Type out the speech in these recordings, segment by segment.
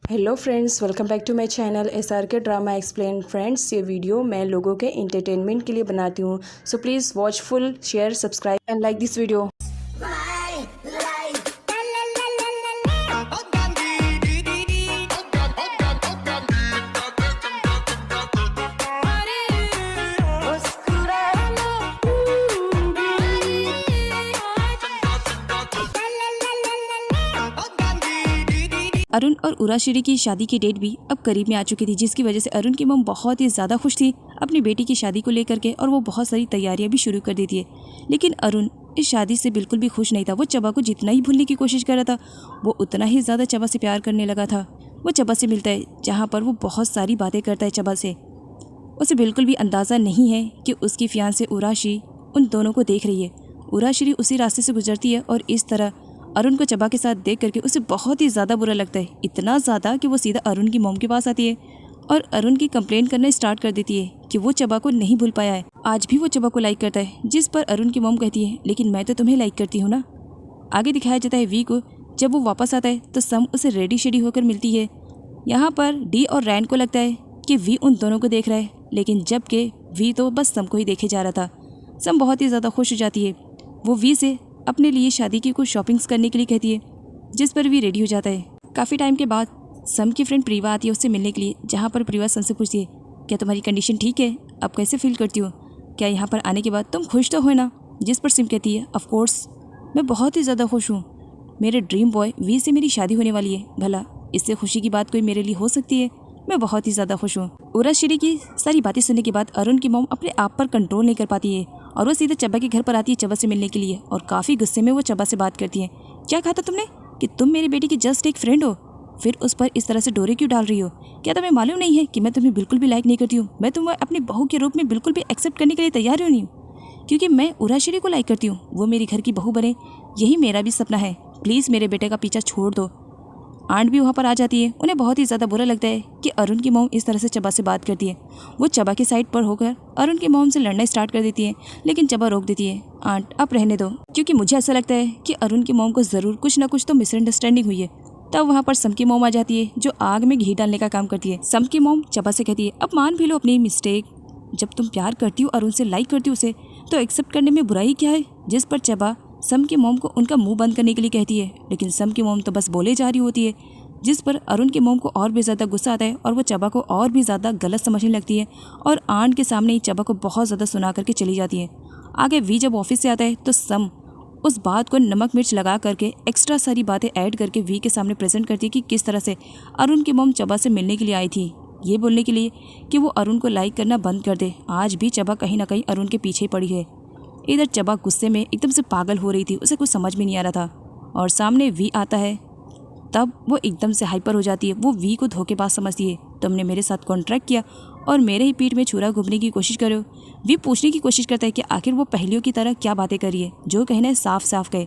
Hello friends, welcome back to my channel SRK drama explain. Friends, ये video मैं लोगों के एंटरटेनमेंट के लिए बनाती हूँ, so please watch full, share, subscribe and like this video. Arun और उराशिरी की शादी की डेट भी अब करीब में आ चुकी थी, जिसकी वजह से अरुण की मम बहुत ही ज़्यादा खुश थी अपनी बेटी की शादी को लेकर के, और वो बहुत सारी तैयारियां भी शुरू कर देती है। लेकिन अरुण इस शादी से बिल्कुल भी खुश नहीं था। वो चबा को जितना ही भूलने की कोशिश कर रहा था, वो उतना ही ज़्यादा चबा से प्यार करने लगा था। वो चबा से मिलता है जहाँ पर वो बहुत सारी बातें करता है चबा से। उसे बिल्कुल भी अंदाज़ा नहीं है कि उसकी फियांसे उराशी उन दोनों को देख रही है। उराशिरी उसी रास्ते से गुजरती है और इस तरह अरुण को चबा के साथ देख करके उसे बहुत ही ज़्यादा बुरा लगता है। इतना ज़्यादा कि वो सीधा अरुण की मॉम के पास आती है और अरुण की कंप्लेन करना स्टार्ट कर देती है कि वो चबा को नहीं भूल पाया है। आज भी वो चबा को लाइक करता है, जिस पर अरुण की मॉम कहती है, लेकिन मैं तो तुम्हें लाइक करती हूँ ना। आगे दिखाया जाता है वी को। जब वो वापस आता है तो सम उसे रेडी शेडी होकर मिलती है। यहाँ पर डी और रैन को लगता है कि वी उन दोनों को देख रहा है, लेकिन जबकि वी तो बस सम को ही देखे जा रहा था। सम बहुत ही ज़्यादा खुश हो जाती है। वो वी से अपने लिए शादी की कुछ शॉपिंग्स करने के लिए कहती है, जिस पर वी रेडी हो जाता है। काफ़ी टाइम के बाद सम की फ्रेंड प्रीवा आती है उससे मिलने के लिए, जहाँ पर प्रीवा सम से पूछती है, क्या तुम्हारी कंडीशन ठीक है? अब कैसे फील करती हो? क्या यहाँ पर आने के बाद तुम खुश तो हो ना? जिस पर सिम कहती है, ऑफ कोर्स मैं बहुत ही ज़्यादा खुश हूँ। मेरे ड्रीम बॉय वी से मेरी शादी होने वाली है। भला इससे खुशी की बात कोई मेरे लिए हो सकती है? मैं बहुत ही ज़्यादा खुश हूँ। उराशिरी की सारी बातें सुनने के बाद अरुण की मॉम अपने आप पर कंट्रोल नहीं कर पाती है और वो सीधे चबा के घर पर आती है चबा से मिलने के लिए, और काफ़ी गुस्से में वो चबा से बात करती है। क्या कहा था तुमने कि तुम मेरी बेटी की जस्ट एक फ्रेंड हो? फिर उस पर इस तरह से डोरे क्यों डाल रही हो? क्या तुम्हें मालूम नहीं है कि मैं तुम्हें बिल्कुल भी लाइक नहीं करती हूँ? मैं तुम्हें अपनी बहू के रूप में बिल्कुल भी एक्सेप्ट करने के लिए तैयार नहीं हूँ, क्योंकि मैं उराशिरी को लाइक करती हूँ। वो मेरी घर की बहू बने, यही मेरा भी सपना है। प्लीज़ मेरे बेटे का पीछा छोड़ दो। आंट भी वहाँ पर आ जाती है। उन्हें बहुत ही ज़्यादा बुरा लगता है कि अरुण की मॉम इस तरह से चबा से बात करती है। वो चबा की साइड पर होकर अरुण की मॉम से लड़ना स्टार्ट कर देती है, लेकिन चबा रोक देती है। आंट आप रहने दो, क्योंकि मुझे ऐसा लगता है कि अरुण की मॉम को ज़रूर कुछ ना कुछ तो मिसअंडरस्टैंडिंग हुई है। तब वहाँ पर सम की मॉम आ जाती है, जो आग में घी डालने का काम करती है। सम की मॉम चबा से कहती है, अब मान भी लो अपनी मिस्टेक। जब तुम प्यार करती हो अरुण से, लाइक करती हो उसे, तो एक्सेप्ट करने में बुराई क्या है? जिस पर चबा सम की मॉम को उनका मुँह बंद करने के लिए कहती है, लेकिन सम की मॉम तो बस बोले जा रही होती है, जिस पर अरुण की मॉम को और भी ज़्यादा गुस्सा आता है और वो चबा को और भी ज़्यादा गलत समझने लगती है और आंट के सामने ही चबा को बहुत ज़्यादा सुना करके चली जाती है। आगे वी जब ऑफिस से आता है तो सम उस बात को नमक मिर्च लगा करके एक्स्ट्रा सारी बातें ऐड करके वी के सामने प्रेजेंट करती है कि किस तरह से अरुण की मॉम चबा से मिलने के लिए आई थी, ये बोलने के लिए कि वो अरुण को लाइक करना बंद कर दे। आज भी चबा कहीं ना कहीं अरुण के पीछे ही पड़ी है। इधर चबा गुस्से में एकदम से पागल हो रही थी, उसे कुछ समझ में नहीं आ रहा था, और सामने वी आता है। तब वो एकदम से हाइपर हो जाती है। वो वी को धोखेबाज समझती है। तुमने मेरे साथ कॉन्ट्रैक्ट किया और मेरे ही पीठ में छुरा घूमने की कोशिश करो। वी पूछने की कोशिश करता है कि आखिर वो पहलियों की तरह क्या बातें कर रही है, जो कहना है साफ साफ कहे,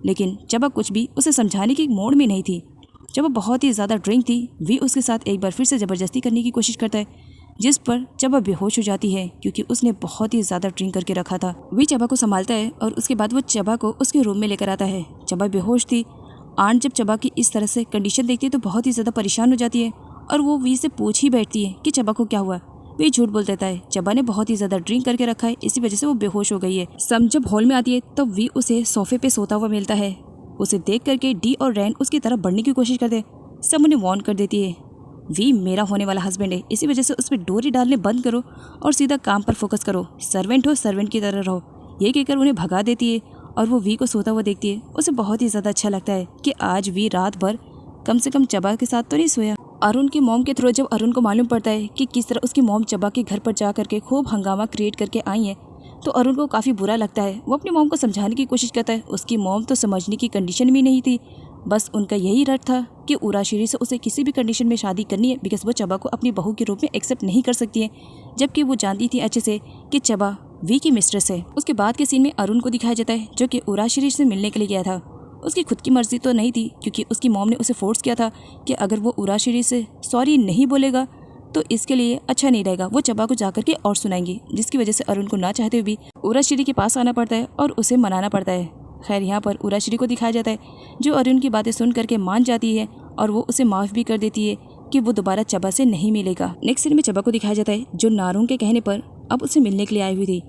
लेकिन चबा कुछ भी उसे समझाने की मोड़ में नहीं थी। चबा बहुत ही ज़्यादा ड्रिंक थी। वी उसके साथ एक बार फिर से ज़बरदस्ती करने की कोशिश करता है, जिस पर चबा बेहोश हो जाती है, क्योंकि उसने बहुत ही ज़्यादा ड्रिंक करके रखा था। वी चबा को संभालता है और उसके बाद वो चबा को उसके रूम में लेकर आता है। चबा बेहोश थी। आंट जब चबा की इस तरह से कंडीशन देखती है तो बहुत ही ज़्यादा परेशान हो जाती है और वो वी से पूछ ही बैठती है कि चबा को क्या हुआ। वी झूठ बोल देता है, चबा ने बहुत ही ज़्यादा ड्रिंक करके रखा है, इसी वजह से वो बेहोश हो गई है। सम जब हॉल में आती है तो वी उसे सोफे पे सोता हुआ मिलता है। उसे देख करके डी और रैन उसकी तरफ बढ़ने की कोशिश करते। सम उन्हें वार्न कर देती है, वी मेरा होने वाला हस्बैंड है, इसी वजह से उस पर डोरी डालने बंद करो और सीधा काम पर फोकस करो। सर्वेंट हो, सर्वेंट की तरह रहो। ये कहकर उन्हें भगा देती है और वो वी को सोता हुआ देखती है। उसे बहुत ही ज़्यादा अच्छा लगता है कि आज वी रात भर कम से कम चबा के साथ तो नहीं सोया। अरुण की मॉम के थ्रू जब अरुण को मालूम पड़ता है कि किस तरह उसकी मॉम चबा के घर पर जा करके खूब हंगामा क्रिएट करके आई है, तो अरुण को काफ़ी बुरा लगता है। वो अपनी मॉम को समझाने की कोशिश करता है। उसकी मॉम तो समझने की कंडीशन में नहीं थी। बस उनका यही रट था कि उराशिरी से उसे किसी भी कंडीशन में शादी करनी है, बिकॉज वो चबा को अपनी बहू के रूप में एक्सेप्ट नहीं कर सकती है, जबकि वो जानती थी अच्छे से कि चबा वी की मिस्ट्रेस है। उसके बाद के सीन में अरुण को दिखाया जाता है, जो कि उराशिरी से मिलने के लिए गया था। उसकी खुद की मर्जी तो नहीं थी, क्योंकि उसकी मॉम ने उसे फोर्स किया था कि अगर वो उराशिरी से सॉरी नहीं बोलेगा तो इसके लिए अच्छा नहीं रहेगा। वो चबा को जाकर के और सुनाएंगी, जिसकी वजह से अरुण को ना चाहते हुए भी उराशिरी के पास आना पड़ता है और उसे मनाना पड़ता है। खैर यहाँ पर उराशिरी को दिखाया जाता है, जो अरुण की बातें सुन करके मान जाती है और वो उसे माफ़ भी कर देती है कि वो दोबारा चबा से नहीं मिलेगा। नेक्स्ट सीन में चबा को दिखाया जाता है जो नारोंग के कहने पर अब उसे मिलने के लिए आई हुई थी।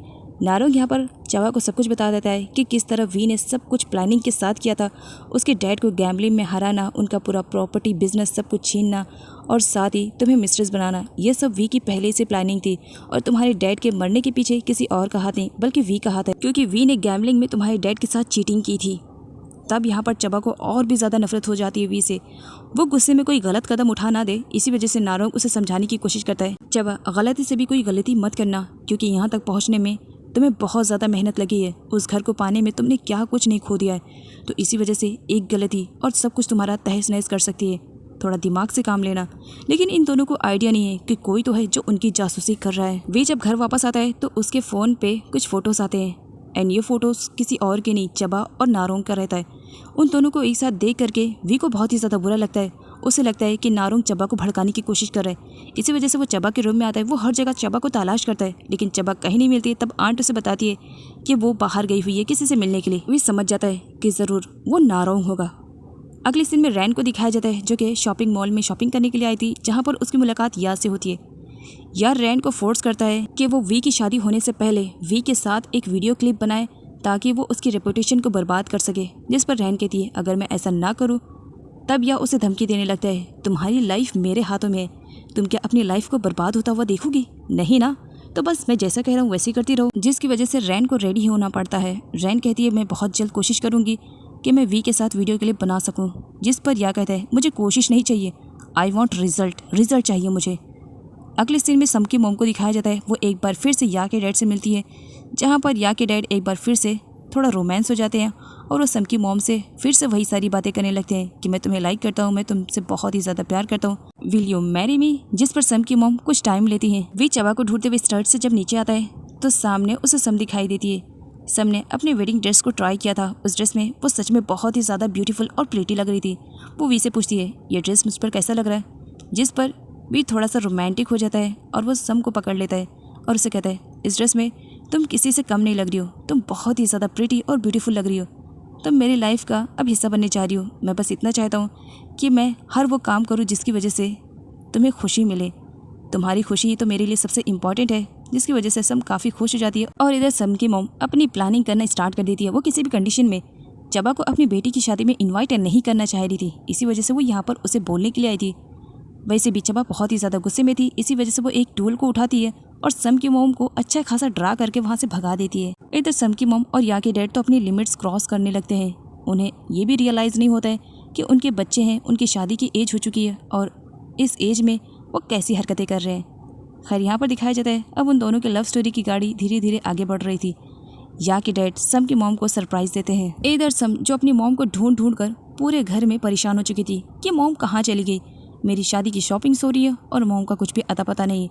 नारोंग यहाँ पर चबा को सब कुछ बता देता है कि किस तरह वी ने सब कुछ प्लानिंग के साथ किया था, उसके डैड को गैम्बलिंग में हराना, उनका पूरा प्रॉपर्टी बिजनेस सब कुछ छीनना और साथ ही तुम्हें मिस्ट्रेस बनाना। ये सब वी की पहले से प्लानिंग थी और तुम्हारे डैड के मरने के पीछे किसी और का हाथ नहीं बल्कि वी का हाथ है, क्योंकि वी ने गैम्बलिंग में तुम्हारे डैड के साथ चीटिंग की थी। तब यहाँ पर चबा को और भी ज़्यादा नफरत हो जाती है वी से। वो गुस्से में कोई गलत कदम उठा ना दे, इसी वजह से नारोंग उसे समझाने की कोशिश करता है, चबा गलती से भी कोई गलती मत करना, क्योंकि यहाँ तक पहुँचने में तुम्हें बहुत ज़्यादा मेहनत लगी है। उस घर को पाने में तुमने क्या कुछ नहीं खो दिया है, तो इसी वजह से एक गलती और सब कुछ तुम्हारा तहस नहस कर सकती है। थोड़ा दिमाग से काम लेना। लेकिन इन दोनों को आइडिया नहीं है कि कोई तो है जो उनकी जासूसी कर रहा है। वे जब घर वापस आता है तो उसके फ़ोन पे कुछ फ़ोटोज़ आते हैं एंड ये फ़ोटोज़ किसी और के नहीं, चबा और नारोंग का रहता है। उन दोनों को एक साथ देख करके वी को बहुत ही ज़्यादा बुरा लगता है। उसे लगता है कि नारोंग चबा को भड़काने की कोशिश कर रहा है। इसी वजह से वो चबा के रूम में आता है। वो हर जगह चबा को तलाश करता है लेकिन चबा कहीं नहीं मिलती। तब आंट उसे बताती है कि वो बाहर गई हुई है किसी से मिलने के लिए। वे समझ जाता है कि ज़रूर वो नारोंग होगा। अगले सीन में रैन को दिखाया जाता है जो कि शॉपिंग मॉल में शॉपिंग करने के लिए आई थी, जहाँ पर उसकी मुलाकात यार से होती है। यार रैन को फोर्स करता है कि वो वी की शादी होने से पहले वी के साथ एक वीडियो क्लिप बनाए ताकि वो उसकी रेपुटेशन को बर्बाद कर सके, जिस पर रैन कहती है अगर मैं ऐसा ना करूँ। तब यह उसे धमकी देने लगता है, तुम्हारी लाइफ मेरे हाथों में है, तुम क्या अपनी लाइफ को बर्बाद होता हुआ देखोगी? नहीं ना, तो बस मैं जैसा कह रहा हूँ वैसे करती रहो। जिसकी वजह से रैन को रेडी होना पड़ता है। रैन कहती है मैं बहुत जल्द कोशिश करूँगी कि मैं वी के साथ वीडियो क्लिप बना सकूँ, जिस पर या कहता है मुझे कोशिश नहीं चाहिए, आई वॉन्ट रिजल्ट चाहिए मुझे। अगले सीन में सम की मॉम को दिखाया जाता है। वो एक बार फिर से या के डैड से मिलती है, जहाँ पर या के डैड एक बार फिर से थोड़ा रोमांस हो जाते हैं और वो सम की मॉम से फिर से वही सारी बातें करने लगते हैं कि मैं तुम्हें लाइक करता हूँ, मैं तुमसे बहुत ही ज़्यादा प्यार करता हूँ, विल यू मैरी मी? जिस पर सम की मॉम कुछ टाइम लेती है। वी चबा को ढूंढते हुए स्टर्ट से जब नीचे आता है तो सामने उसे सम दिखाई देती है। सम ने अपने वेडिंग ड्रेस को ट्राई किया था। उस ड्रेस में वो सच में बहुत ही ज़्यादा ब्यूटीफुल और प्रीटी लग रही थी। वो वी से पूछती है ये ड्रेस मुझ पर कैसा लग रहा है, जिस पर वी थोड़ा सा रोमांटिक हो जाता है और वो सम को पकड़ लेता है और उसे कहता है इस ड्रेस में तुम किसी से कम नहीं लग रही हो, तुम बहुत ही ज़्यादा प्रीटी और ब्यूटीफुल लग रही हो, तुम मेरी लाइफ का अब हिस्सा बनने जा रही हो। मैं बस इतना चाहता हूँ कि मैं हर वो काम करूँ जिसकी वजह से तुम्हें खुशी मिले। तुम्हारी खुशी ही तो मेरे लिए सबसे इम्पॉर्टेंट है। जिसकी वजह से सम काफ़ी खुश हो जाती है और इधर सम की मॉम अपनी प्लानिंग करना स्टार्ट कर देती है। वो किसी भी कंडीशन में चबा को अपनी बेटी की शादी में इन्वाइट नहीं करना चाह रही थी, इसी वजह से वो यहाँ पर उसे बोलने के लिए आई थी। वैसे भी चबा बहुत ही ज़्यादा गुस्से में थी, इसी वजह से वो एक टूल को उठाती है और सम की मॉम को अच्छा खासा ड्रा करके वहाँ से भगा देती है। इधर सम की मॉम और या के डैड तो अपनी लिमिट्स क्रॉस करने लगते हैं। उन्हें ये भी रियलाइज़ नहीं होता है कि उनके बच्चे हैं, उनकी शादी की एज हो चुकी है और इस एज में वो कैसी हरकतें कर रहे हैं। खैर यहाँ पर दिखाया जाता है अब उन दोनों के लव स्टोरी की गाड़ी धीरे धीरे आगे बढ़ रही थी। या के डैड सम की मॉम को सरप्राइज देते हैं। इधर सम जो अपनी मॉम को ढूंढ कर पूरे घर में परेशान हो चुकी थी कि मॉम कहाँ चली गई, मेरी शादी की शॉपिंग हो रही है और मॉम का कुछ भी अता पता नहीं।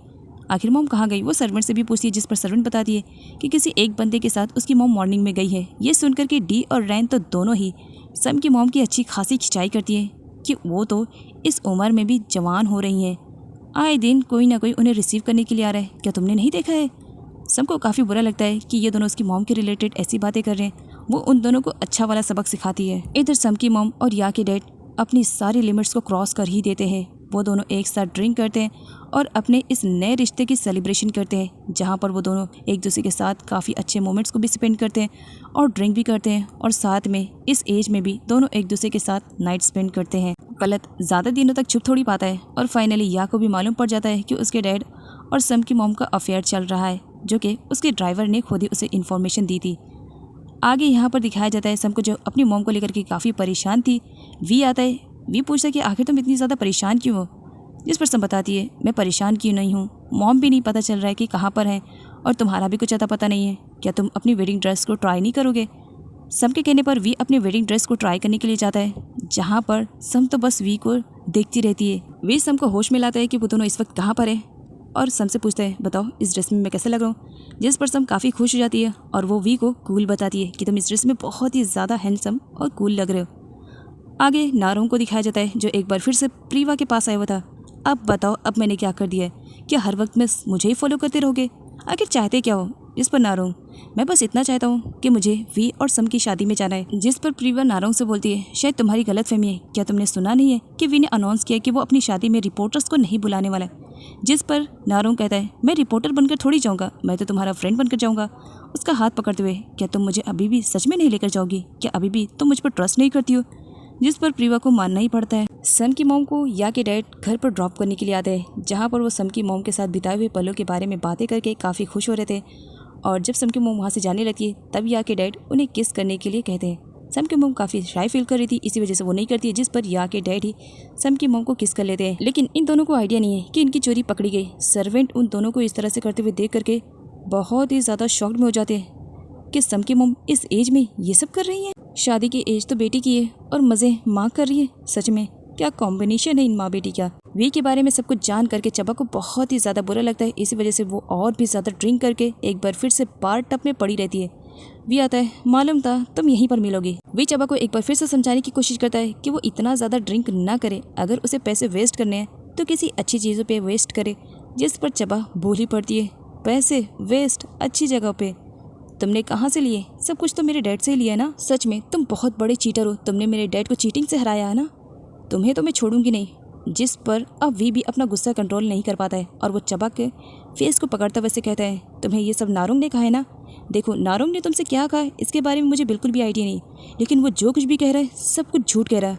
आखिर मॉम कहाँ गई? वो सर्वेंट से भी पूछती है, जिस पर सर्वेंट बताती है कि किसी एक बंदे के साथ उसकी मॉम मॉर्निंग में गई है। ये सुनकर के डी और रैन तो दोनों ही सम की मॉम की अच्छी खासी खिंचाई करती है कि वो तो इस उम्र में भी जवान हो रही हैं, आए दिन कोई ना कोई उन्हें रिसीव करने के लिए आ रहा है, क्या तुमने नहीं देखा है? सम को काफ़ी बुरा लगता है कि ये दोनों उसकी मॉम के रिलेटेड ऐसी बातें कर रहे हैं। वो उन दोनों को अच्छा वाला सबक सिखाती है। इधर सम की मॉम और या के डैड अपनी सारी लिमिट्स को क्रॉस कर ही देते हैं। वो दोनों एक साथ ड्रिंक करते हैं और अपने इस नए रिश्ते की सेलिब्रेशन करते हैं, जहाँ पर वो दोनों एक दूसरे के साथ काफ़ी अच्छे मोमेंट्स को भी स्पेंड करते हैं और ड्रिंक भी करते हैं और साथ में इस एज में भी दोनों एक दूसरे के साथ नाइट स्पेंड करते हैं। गलत ज़्यादा दिनों तक छुप थोड़ी पाता है और फाइनली या को भी मालूम पड़ जाता है कि उसके डैड और सम की मॉम का अफेयर चल रहा है, जो कि उसके ड्राइवर ने खुद ही उसे इन्फॉर्मेशन दी थी। आगे यहाँ पर दिखाया जाता है सम को जो अपनी मॉम को लेकर के काफ़ी परेशान थी। वी आता है, वी पूछता है कि आखिर तुम इतनी ज़्यादा परेशान क्यों हो? जिस पर सम बताती है मैं परेशान क्यों नहीं हूँ, मॉम भी नहीं पता चल रहा है कि कहाँ पर है और तुम्हारा भी कुछ अता पता नहीं है, क्या तुम अपनी वेडिंग ड्रेस को ट्राई नहीं करोगे? सम के कहने पर वी अपनी वेडिंग ड्रेस को ट्राई करने के लिए जाता है, जहाँ पर सम तो बस वी को देखती रहती है। वी सम को होश में लाता है कि वो दोनों इस वक्त कहाँ पर है और सम से पूछता है बताओ इस ड्रेस में मैं कैसे लग रहा हूँ? जिस पर सम काफ़ी खुश हो जाती है और वो वी को कूल बताती है कि तुम इस ड्रेस में बहुत ही ज़्यादा हैंडसम और कूल लग रहे हो। आगे नारोंग को दिखाया जाता है जो एक बार फिर से प्रीवा के पास आया हुआ था। अब बताओ अब मैंने क्या कर दिया है, क्या हर वक्त में मुझे ही फॉलो करते रहोगे? आखिर चाहते क्या हो? इस पर नारोंग मैं बस इतना चाहता हूँ कि मुझे वी और सम की शादी में जाना है। जिस पर प्रीवा नारोंग से बोलती है, शायद तुम्हारी गलतफहमी है, क्या तुमने सुना नहीं है कि वी ने अनाउंस किया कि वो अपनी शादी में रिपोर्टर्स को नहीं बुलाने वाला है। जिस पर नारोंग कहता है, मैं रिपोर्टर बनकर थोड़ी जाऊँगा, मैं तो तुम्हारा फ्रेंड बनकर जाऊँगा। उसका हाथ पकड़ते हुए, क्या तुम मुझे अभी भी सच में नहीं लेकर जाओगी? क्या अभी भी तुम मुझ पर ट्रस्ट नहीं करती हो? जिस पर प्रीवा को मानना ही पड़ता है। सम की मॉम को या के डैड घर पर ड्रॉप करने के लिए आते हैं, जहाँ पर वो सम की मॉम के साथ बिताए हुए पलों के बारे में बातें करके काफ़ी खुश हो रहे थे। और जब सम की मॉम वहाँ से जाने लगती है तब या के डैड उन्हें किस करने के लिए कहते हैं। सम की मॉम काफ़ी शाय फील कर रही थी, इसी वजह से वो नहीं करती है, जिस पर या के डैड ही सम की मॉम को किस कर लेते हैं। लेकिन इन दोनों को आइडिया नहीं है कि इनकी चोरी पकड़ी गई। सर्वेंट उन दोनों को इस तरह से करते हुए देख करके बहुत ही ज़्यादा शॉक्ड में हो जाते हैं कि सम की मॉम इस एज में ये सब कर रही हैं। शादी की एज तो बेटी की है और मज़े माँ कर रही है। सच में क्या कॉम्बिनेशन है इन माँ बेटी का। वी के बारे में सब कुछ जान करके चबा को बहुत ही ज़्यादा बुरा लगता है, इसी वजह से वो और भी ज़्यादा ड्रिंक करके एक बार फिर से बार टब में पड़ी रहती है। वी आता है, मालूम था तुम यहीं पर मिलोगी। वी चबा को एक बार फिर से समझाने की कोशिश करता है कि वो इतना ज़्यादा ड्रिंक ना करे, अगर उसे पैसे वेस्ट करने हैं तो किसी अच्छी चीज़ों पे वेस्ट करे। जिस पर चबा भूल ही पड़ती है, पैसे वेस्ट अच्छी जगह पे तुमने कहाँ से लिए? सब कुछ तो मेरे डैड से ही लिया है ना। सच में तुम बहुत बड़े चीटर हो, तुमने मेरे डैड को चीटिंग से हराया है ना, तुम्हें तो मैं छोड़ूंगी नहीं। जिस पर अब वी भी अपना गुस्सा कंट्रोल नहीं कर पाता है और वो चबा के फेस को पकड़ता वैसे कहता है, तुम्हें ये सब नारोंग ने कहा है ना? देखो नारोंग ने तुमसे क्या कहा इसके बारे में मुझे बिल्कुल भी आइडिया नहीं, लेकिन वो जो कुछ भी कह रहा है सब कुछ झूठ कह रहा है।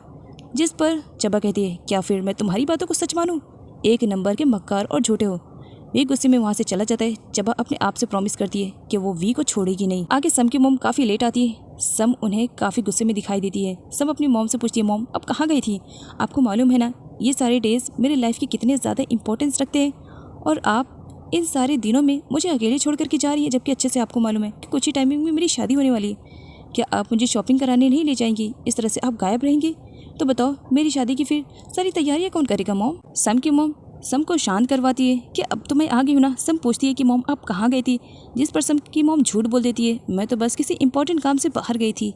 जिस पर चबा कहती है, क्या फिर मैं तुम्हारी बातों को सच मानूं? एक नंबर के मक्कार और झूठे हो। वी गुस्से में वहाँ से चला जाता है। चबा अपने आप से प्रॉमिस करती है कि वो वी को छोड़ेगी नहीं। आगे सम की मॉम काफ़ी लेट आती है। सम उन्हें काफ़ी गुस्से में दिखाई देती है। सम अपनी मॉम से पूछती है, मॉम अब कहाँ गई थी? आपको मालूम है ना ये सारे डेज मेरे लाइफ के कितने ज़्यादा इंपॉर्टेंस रखते हैं, और आप इन सारे दिनों में मुझे अकेले छोड़ कर के जा रही है, जबकि अच्छे से आपको मालूम है कि कुछ ही टाइमिंग में मेरी शादी होने वाली है। क्या आप मुझे शॉपिंग कराने नहीं ले जाएंगी? इस तरह से आप गायब रहेंगी तो बताओ मेरी शादी की फिर सारी तैयारियाँ कौन करेगा? मॉम सम की मॉम सम को शांत करवाती है कि अब तो मैं आ गई हूँ ना। सम पूछती है कि मॉम आप कहाँ गई थी? जिस पर सम की मॉम झूठ बोल देती है, मैं तो बस किसी इंपॉर्टेंट काम से बाहर गई थी।